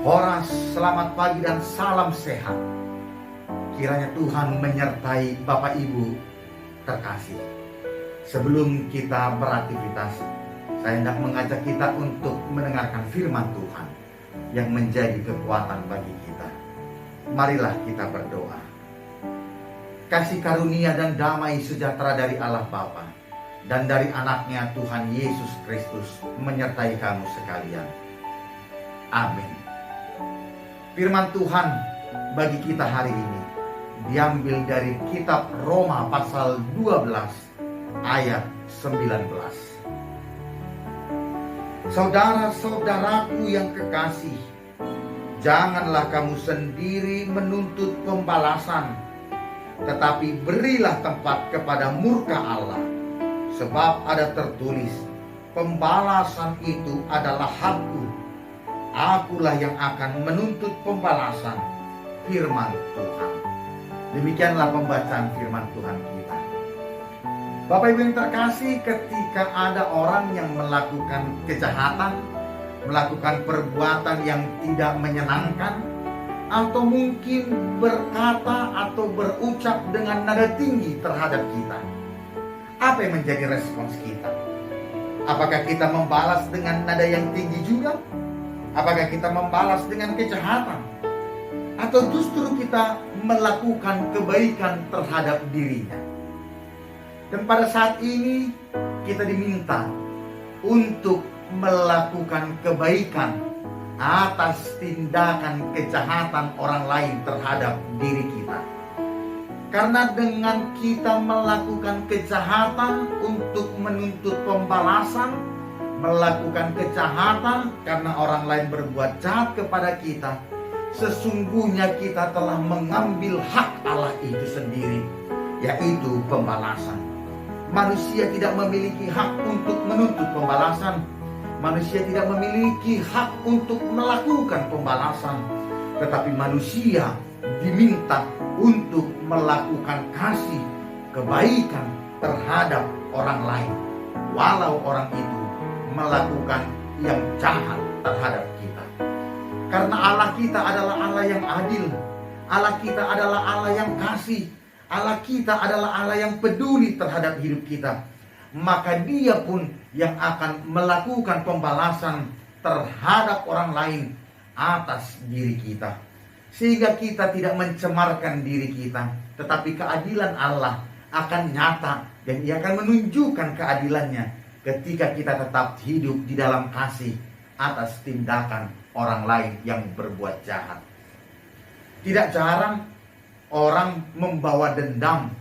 Horas, selamat pagi dan salam sehat. Kiranya Tuhan menyertai Bapak Ibu terkasih. Sebelum kita beraktivitas, saya hendak mengajak kita untuk mendengarkan firman Tuhan yang menjadi kekuatan bagi kita. Marilah kita berdoa. Kasih karunia dan damai sejahtera dari Allah Bapa dan dari anaknya Tuhan Yesus Kristus menyertai kamu sekalian. Amin. Firman Tuhan bagi kita hari ini diambil dari kitab Roma pasal 12 ayat 19. Saudara-saudaraku yang kekasih, janganlah kamu sendiri menuntut pembalasan, tetapi berilah tempat kepada murka Allah. Sebab ada tertulis, pembalasan itu adalah hakku. Akulah yang akan menuntut pembalasan, firman Tuhan. Demikianlah pembacaan firman Tuhan kita. Bapak Ibu yang terkasih, ketika ada orang yang melakukan kejahatan, melakukan perbuatan yang tidak menyenangkan, atau mungkin berkata atau berucap dengan nada tinggi terhadap kita, apa yang menjadi respons kita? Apakah kita membalas dengan nada yang tinggi juga? Apakah kita membalas dengan kejahatan? Atau justru kita melakukan kebaikan terhadap dirinya? Dan pada saat ini kita diminta untuk melakukan kebaikan atas tindakan kejahatan orang lain terhadap diri kita. Karena dengan kita melakukan kejahatan untuk menuntut pembalasan, melakukan kejahatan karena orang lain berbuat jahat kepada kita, sesungguhnya kita telah mengambil hak Allah itu sendiri, yaitu pembalasan. Manusia tidak memiliki hak untuk menuntut pembalasan. Manusia tidak memiliki hak untuk melakukan pembalasan. Tetapi manusia diminta untuk melakukan kasih, kebaikan terhadap orang lain, walau orang itu melakukan yang jahat terhadap kita. Karena Allah kita adalah Allah yang adil, Allah kita adalah Allah yang kasih, Allah kita adalah Allah yang peduli terhadap hidup kita. Maka Dia pun yang akan melakukan pembalasan terhadap orang lain atas diri kita, sehingga kita tidak mencemarkan diri kita, tetapi keadilan Allah akan nyata dan Ia akan menunjukkan keadilannya ketika kita tetap hidup di dalam kasih atas tindakan orang lain yang berbuat jahat. Tidak jarang orang membawa dendam,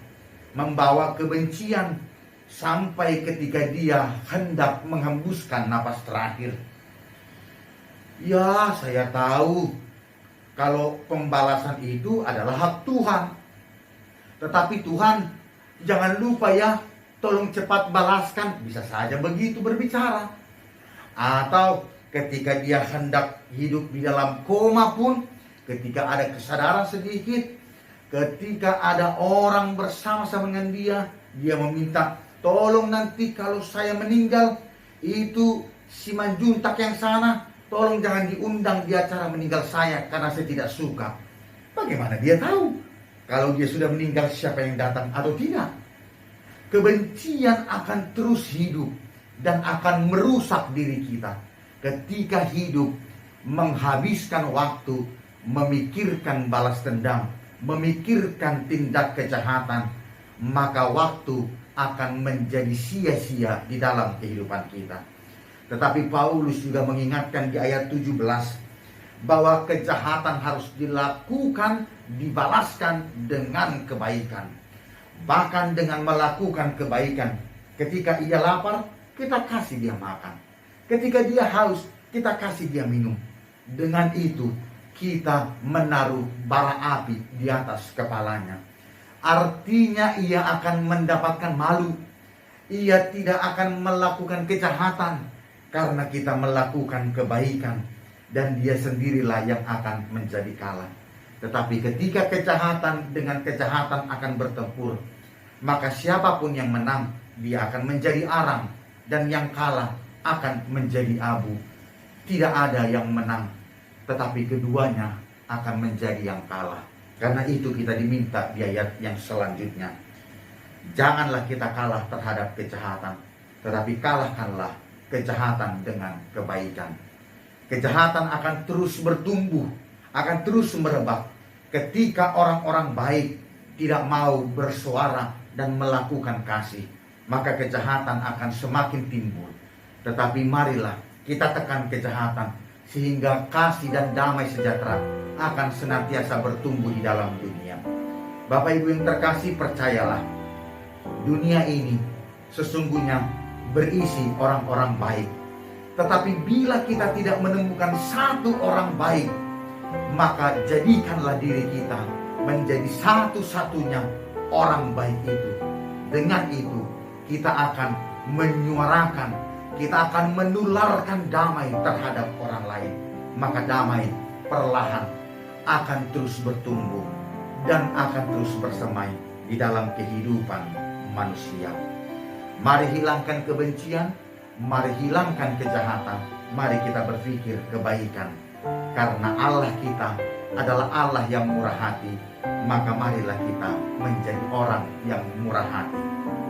membawa kebencian, sampai ketika dia hendak menghembuskan napas terakhir. Ya, saya tahu kalau pembalasan itu adalah hak Tuhan. Tetapi Tuhan, jangan lupa ya, tolong cepat balaskan, bisa saja begitu berbicara. Atau ketika dia hendak hidup di dalam koma pun, ketika ada kesadaran sedikit, ketika ada orang bersama-sama dengan dia meminta, tolong nanti kalau saya meninggal, itu si Manjuntak yang sana, tolong jangan diundang di acara meninggal saya karena saya tidak suka. Bagaimana dia tahu kalau dia sudah meninggal siapa yang datang atau tidak? Kebencian akan terus hidup dan akan merusak diri kita ketika hidup menghabiskan waktu memikirkan balas dendam, memikirkan tindak kejahatan, maka waktu akan menjadi sia-sia di dalam kehidupan kita. Tetapi Paulus juga mengingatkan di ayat 17 bahwa kejahatan harus dilakukan, dibalaskan dengan kebaikan. Bahkan dengan melakukan kebaikan. Ketika ia lapar, kita kasih dia makan. Ketika dia haus, kita kasih dia minum. Dengan itu, kita menaruh bara api di atas kepalanya. Artinya ia akan mendapatkan malu. Ia tidak akan melakukan kejahatan karena kita melakukan kebaikan. Dan dia sendirilah yang akan menjadi kalah. Tetapi ketika kejahatan dengan kejahatan akan bertempur, maka siapapun yang menang, dia akan menjadi arang, dan yang kalah akan menjadi abu. Tidak ada yang menang, tetapi keduanya akan menjadi yang kalah. Karena itu kita diminta di ayat yang selanjutnya, janganlah kita kalah terhadap kejahatan, tetapi kalahkanlah kejahatan dengan kebaikan. Kejahatan akan terus bertumbuh, akan terus merebak ketika orang-orang baik tidak mau bersuara dan melakukan kasih. Maka kejahatan akan semakin timbul. Tetapi marilah kita tekan kejahatan, sehingga kasih dan damai sejahtera akan senantiasa bertumbuh di dalam dunia. Bapak Ibu yang terkasih, percayalah, dunia ini sesungguhnya berisi orang-orang baik. Tetapi bila kita tidak menemukan satu orang baik, maka jadikanlah diri kita menjadi satu-satunya orang baik itu. Dengan itu kita akan menyuarakan, kita akan menularkan damai terhadap orang lain. Maka damai perlahan akan terus bertumbuh dan akan terus bersemai di dalam kehidupan manusia. Mari hilangkan kebencian, mari hilangkan kejahatan, mari kita berpikir kebaikan. Karena Allah kita adalah Allah yang murah hati, maka marilah kita menjadi orang yang murah hati.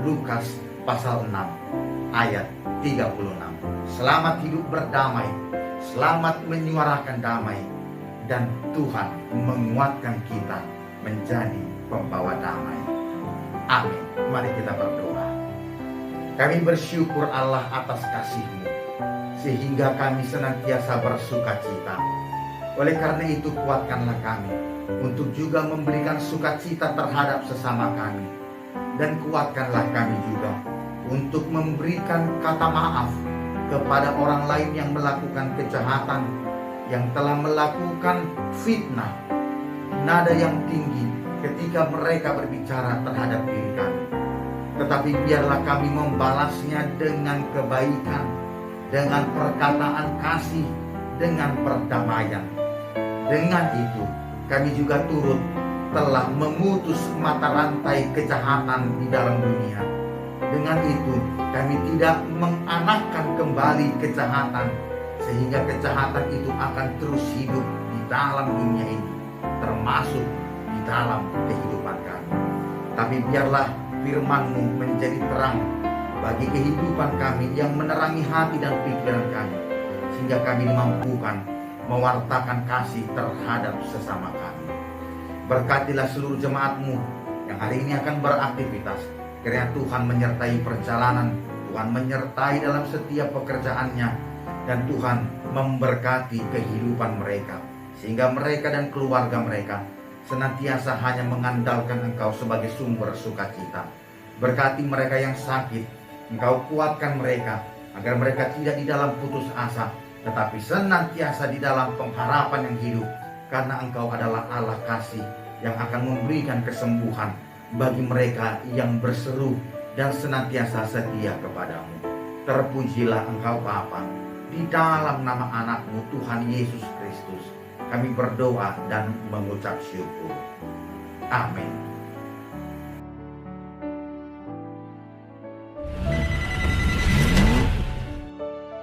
Lukas pasal 6 ayat 36. Selamat hidup berdamai, selamat menyuarakan damai, dan Tuhan menguatkan kita menjadi pembawa damai. Amin. Mari kita berdoa. Kami bersyukur Allah atas kasih-Mu, sehingga kami senantiasa bersuka cita. Oleh karena itu kuatkanlah kami untuk juga memberikan sukacita terhadap sesama kami. Dan kuatkanlah kami juga untuk memberikan kata maaf kepada orang lain yang melakukan kejahatan, yang telah melakukan fitnah, nada yang tinggi ketika mereka berbicara terhadap diri kami. Tetapi biarlah kami membalasnya dengan kebaikan, dengan perkataan kasih, dengan perdamaian. Dengan itu kami juga turut telah memutus mata rantai kejahatan di dalam dunia. Dengan itu kami tidak menganakkan kembali kejahatan, sehingga kejahatan itu akan terus hidup di dalam dunia ini, termasuk di dalam kehidupan kami. Tapi biarlah firman-Mu menjadi terang bagi kehidupan kami, yang menerangi hati dan pikiran kami, sehingga kami dimampukan mewartakan kasih terhadap sesama kami. Berkatilah seluruh jemaat-Mu yang hari ini akan beraktivitas. Kiranya Tuhan menyertai perjalanan, Tuhan menyertai dalam setiap pekerjaannya, dan Tuhan memberkati kehidupan mereka, sehingga mereka dan keluarga mereka senantiasa hanya mengandalkan Engkau sebagai sumber sukacita. Berkati mereka yang sakit, Engkau kuatkan mereka agar mereka tidak di dalam putus asa, tetapi senantiasa di dalam pengharapan yang hidup, karena Engkau adalah Allah kasih yang akan memberikan kesembuhan bagi mereka yang berseru dan senantiasa setia kepadamu. Terpujilah Engkau Bapa, di dalam nama anak-Mu Tuhan Yesus Kristus kami berdoa dan mengucap syukur. Amin.